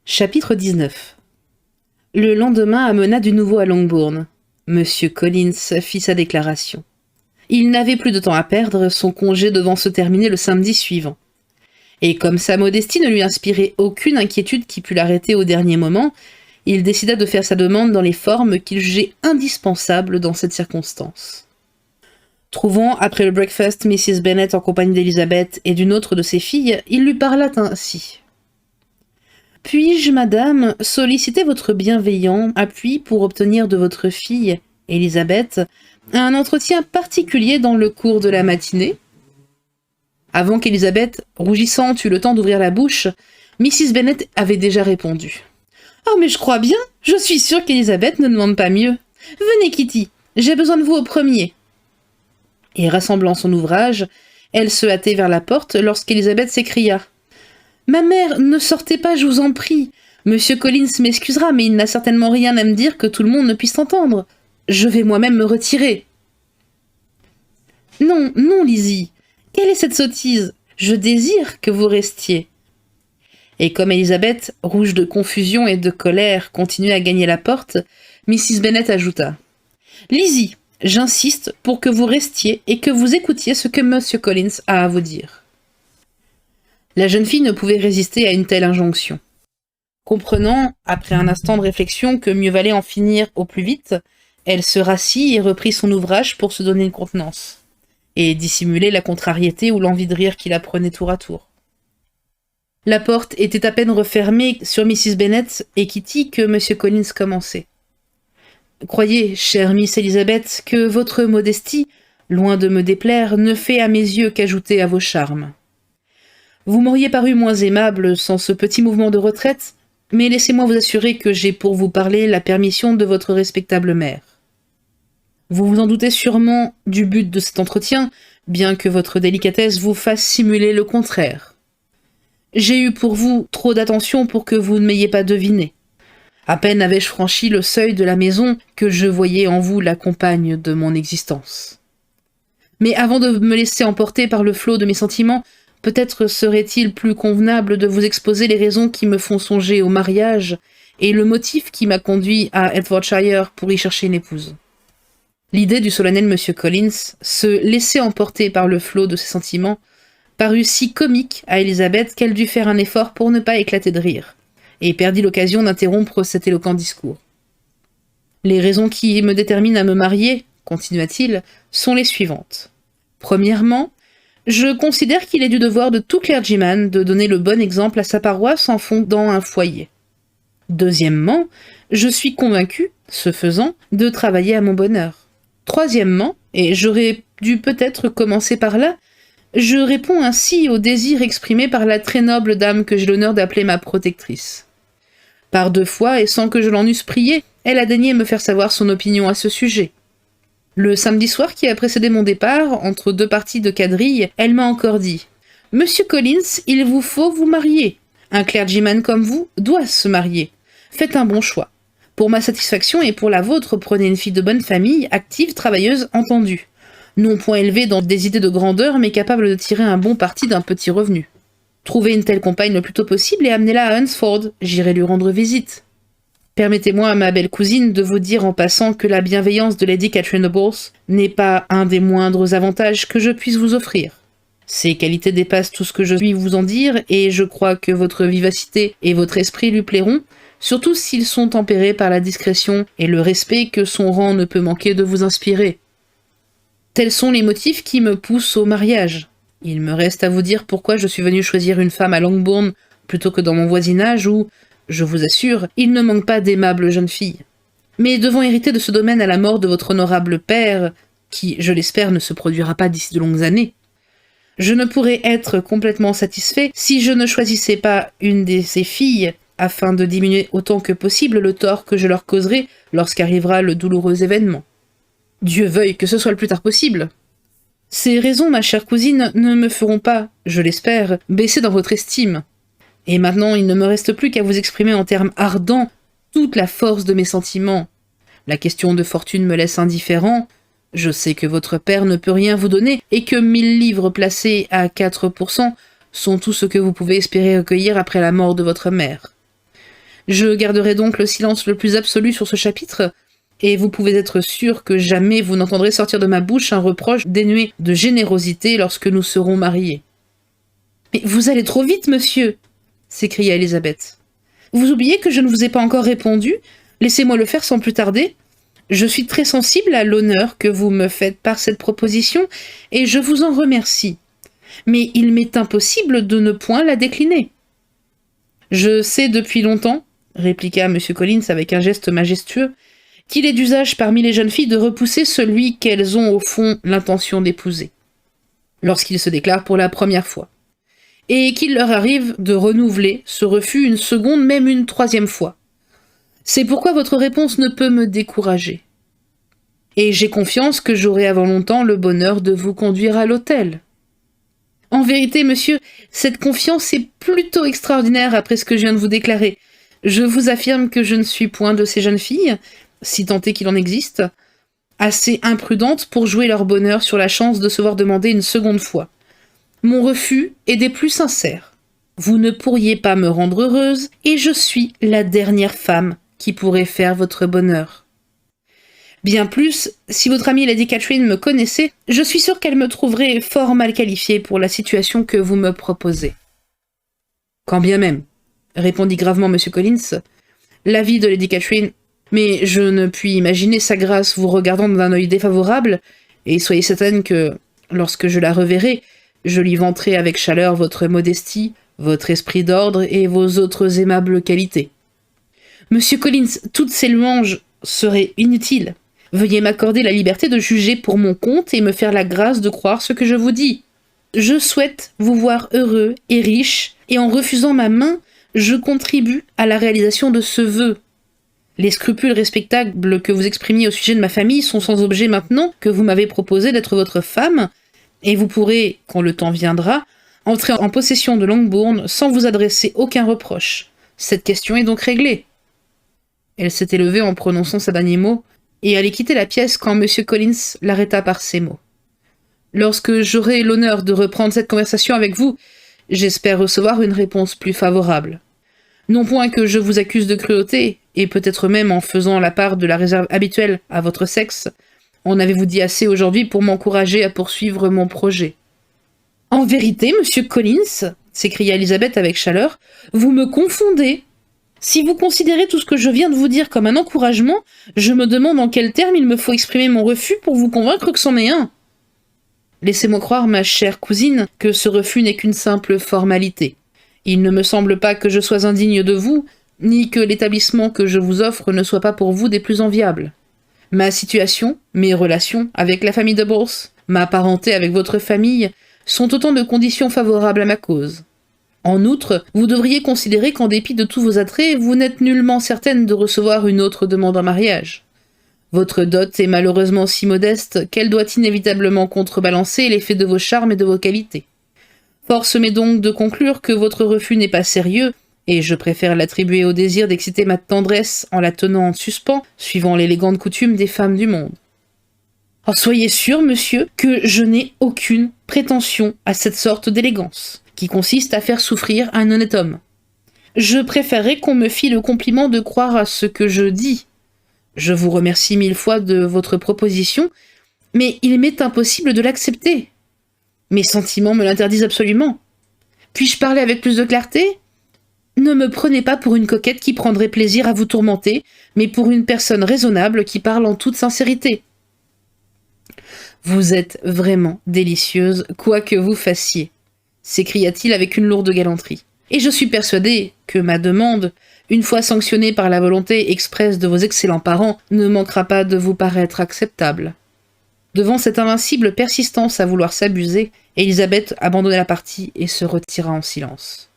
Chapitre 19. Le lendemain amena du nouveau à Longbourn. Monsieur Collins fit sa déclaration. Il n'avait plus de temps à perdre, son congé devant se terminer le samedi suivant. Et comme sa modestie ne lui inspirait aucune inquiétude qui pût l'arrêter au dernier moment, il décida de faire sa demande dans les formes qu'il jugeait indispensables dans cette circonstance. Trouvant après le breakfast Mrs. Bennet en compagnie d'Elizabeth et d'une autre de ses filles, il lui parla ainsi. « Puis-je, madame, solliciter votre bienveillant appui pour obtenir de votre fille, Elizabeth, un entretien particulier dans le cours de la matinée ?» Avant qu'Elizabeth, rougissante, eût le temps d'ouvrir la bouche, Mrs. Bennet avait déjà répondu. « Oh, mais je crois bien, je suis sûre qu'Elizabeth ne demande pas mieux. Venez, Kitty, j'ai besoin de vous au premier. » Et rassemblant son ouvrage, elle se hâtait vers la porte lorsqu'Elizabeth s'écria. « Ma mère, ne sortez pas, je vous en prie. Monsieur Collins m'excusera, mais il n'a certainement rien à me dire que tout le monde ne puisse entendre. Je vais moi-même me retirer. »« Non, non, Lizzie. Quelle est cette sottise ? Je désire que vous restiez. » Et comme Elizabeth, rouge de confusion et de colère, continuait à gagner la porte, Mrs. Bennet ajouta. « Lizzie, j'insiste pour que vous restiez et que vous écoutiez ce que Monsieur Collins a à vous dire. » La jeune fille ne pouvait résister à une telle injonction. Comprenant, après un instant de réflexion, que mieux valait en finir au plus vite, elle se rassit et reprit son ouvrage pour se donner une contenance, et dissimuler la contrariété ou l'envie de rire qui la prenait tour à tour. La porte était à peine refermée sur Mrs. Bennet et Kitty que M. Collins commençait. « Croyez, chère Miss Elizabeth, que votre modestie, loin de me déplaire, ne fait à mes yeux qu'ajouter à vos charmes. Vous m'auriez paru moins aimable sans ce petit mouvement de retraite, mais laissez-moi vous assurer que j'ai pour vous parler la permission de votre respectable mère. Vous vous en doutez sûrement du but de cet entretien, bien que votre délicatesse vous fasse simuler le contraire. J'ai eu pour vous trop d'attention pour que vous ne m'ayez pas deviné. À peine avais-je franchi le seuil de la maison que je voyais en vous la compagne de mon existence. Mais avant de me laisser emporter par le flot de mes sentiments, peut-être serait-il plus convenable de vous exposer les raisons qui me font songer au mariage et le motif qui m'a conduit à Hertfordshire pour y chercher une épouse. » L'idée du solennel M. Collins, se laisser emporter par le flot de ses sentiments, parut si comique à Elizabeth qu'elle dut faire un effort pour ne pas éclater de rire, et perdit l'occasion d'interrompre cet éloquent discours. « Les raisons qui me déterminent à me marier, continua-t-il, sont les suivantes. Premièrement, je considère qu'il est du devoir de tout clergyman de donner le bon exemple à sa paroisse en fondant un foyer. Deuxièmement, je suis convaincu, ce faisant, de travailler à mon bonheur. Troisièmement, et j'aurais dû peut-être commencer par là, je réponds ainsi au désir exprimé par la très noble dame que j'ai l'honneur d'appeler ma protectrice. Par 2 fois, et sans que je l'en eusse priée, elle a daigné me faire savoir son opinion à ce sujet. Le samedi soir qui a précédé mon départ, entre 2 parties de quadrille, elle m'a encore dit « Monsieur Collins, il vous faut vous marier. Un clergyman comme vous doit se marier. Faites un bon choix. Pour ma satisfaction et pour la vôtre, prenez une fille de bonne famille, active, travailleuse, entendue. Non point élevée dans des idées de grandeur, mais capable de tirer un bon parti d'un petit revenu. Trouvez une telle compagne le plus tôt possible et amenez-la à Hunsford. J'irai lui rendre visite. Permettez-moi, ma belle cousine, de vous dire en passant que la bienveillance de Lady Catherine de Bourse n'est pas un des moindres avantages que je puisse vous offrir. Ses qualités dépassent tout ce que je puis vous en dire, et je crois que votre vivacité et votre esprit lui plairont, surtout s'ils sont tempérés par la discrétion et le respect que son rang ne peut manquer de vous inspirer. Tels sont les motifs qui me poussent au mariage. Il me reste à vous dire pourquoi je suis venu choisir une femme à Longbourn plutôt que dans mon voisinage où, je vous assure, il ne manque pas d'aimables jeunes filles. Mais devant hériter de ce domaine à la mort de votre honorable père, qui, je l'espère, ne se produira pas d'ici de longues années, je ne pourrais être complètement satisfait si je ne choisissais pas une de ces filles, afin de diminuer autant que possible le tort que je leur causerai lorsqu'arrivera le douloureux événement. Dieu veuille que ce soit le plus tard possible. Ces raisons, ma chère cousine, ne me feront pas, je l'espère, baisser dans votre estime. Et maintenant, il ne me reste plus qu'à vous exprimer en termes ardents toute la force de mes sentiments. La question de fortune me laisse indifférent. Je sais que votre père ne peut rien vous donner et que 1000 livres placés à 4% sont tout ce que vous pouvez espérer recueillir après la mort de votre mère. Je garderai donc le silence le plus absolu sur ce chapitre, et vous pouvez être sûr que jamais vous n'entendrez sortir de ma bouche un reproche dénué de générosité lorsque nous serons mariés. « Mais vous allez trop vite, monsieur !» s'écria Elisabeth. « Vous oubliez que je ne vous ai pas encore répondu? Laissez-moi le faire sans plus tarder. Je suis très sensible à l'honneur que vous me faites par cette proposition, et je vous en remercie. Mais il m'est impossible de ne point la décliner. »« Je sais depuis longtemps, » répliqua M. Collins avec un geste majestueux, « qu'il est d'usage parmi les jeunes filles de repousser celui qu'elles ont au fond l'intention d'épouser, lorsqu'il se déclare pour la première fois, et qu'il leur arrive de renouveler ce refus une seconde, même une troisième fois. C'est pourquoi votre réponse ne peut me décourager. Et j'ai confiance que j'aurai avant longtemps le bonheur de vous conduire à l'autel. En vérité, monsieur, cette confiance est plutôt extraordinaire après ce que je viens de vous déclarer. Je vous affirme que je ne suis point de ces jeunes filles, si tant est qu'il en existe, assez imprudentes pour jouer leur bonheur sur la chance de se voir demander une seconde fois. Mon refus est des plus sincères. Vous ne pourriez pas me rendre heureuse, et je suis la dernière femme qui pourrait faire votre bonheur. Bien plus, si votre amie Lady Catherine me connaissait, je suis sûre qu'elle me trouverait fort mal qualifiée pour la situation que vous me proposez. Quand bien même, répondit gravement M. Collins, l'avis de Lady Catherine, mais je ne puis imaginer sa grâce vous regardant d'un œil défavorable, et soyez certaine que, lorsque je la reverrai, je lui vanterai avec chaleur votre modestie, votre esprit d'ordre et vos autres aimables qualités. Monsieur Collins, toutes ces louanges seraient inutiles. Veuillez m'accorder la liberté de juger pour mon compte et me faire la grâce de croire ce que je vous dis. Je souhaite vous voir heureux et riche, et en refusant ma main, je contribue à la réalisation de ce vœu. Les scrupules respectables que vous exprimiez au sujet de ma famille sont sans objet maintenant que vous m'avez proposé d'être votre femme, et vous pourrez, quand le temps viendra, entrer en possession de Longbourn sans vous adresser aucun reproche. Cette question est donc réglée. » Elle s'était levée en prononçant ces derniers mots, et allait quitter la pièce quand M. Collins l'arrêta par ces mots. « Lorsque j'aurai l'honneur de reprendre cette conversation avec vous, j'espère recevoir une réponse plus favorable. Non point que je vous accuse de cruauté, et peut-être même en faisant la part de la réserve habituelle à votre sexe, en avez-vous dit assez aujourd'hui pour m'encourager à poursuivre mon projet. »« En vérité, monsieur Collins, s'écria Elisabeth avec chaleur, vous me confondez. Si vous considérez tout ce que je viens de vous dire comme un encouragement, je me demande en quels termes il me faut exprimer mon refus pour vous convaincre que c'en est un. Laissez-moi croire, ma chère cousine, que ce refus n'est qu'une simple formalité. Il ne me semble pas que je sois indigne de vous, ni que l'établissement que je vous offre ne soit pas pour vous des plus enviables. Ma situation, mes relations avec la famille de Bourse, ma parenté avec votre famille, sont autant de conditions favorables à ma cause. En outre, vous devriez considérer qu'en dépit de tous vos attraits, vous n'êtes nullement certaine de recevoir une autre demande en mariage. Votre dot est malheureusement si modeste qu'elle doit inévitablement contrebalancer l'effet de vos charmes et de vos qualités. Force m'est donc de conclure que votre refus n'est pas sérieux, et je préfère l'attribuer au désir d'exciter ma tendresse en la tenant en suspens, suivant l'élégante coutume des femmes du monde. Oh, soyez sûr, monsieur, que je n'ai aucune prétention à cette sorte d'élégance, qui consiste à faire souffrir un honnête homme. Je préférerais qu'on me fît le compliment de croire à ce que je dis. Je vous remercie 1000 fois de votre proposition, mais il m'est impossible de l'accepter. Mes sentiments me l'interdisent absolument. Puis-je parler avec plus de clarté ? Ne me prenez pas pour une coquette qui prendrait plaisir à vous tourmenter, mais pour une personne raisonnable qui parle en toute sincérité. Vous êtes vraiment délicieuse, quoi que vous fassiez, s'écria-t-il avec une lourde galanterie. Et je suis persuadé que ma demande, une fois sanctionnée par la volonté expresse de vos excellents parents, ne manquera pas de vous paraître acceptable. Devant cette invincible persistance à vouloir s'abuser, Elisabeth abandonna la partie et se retira en silence.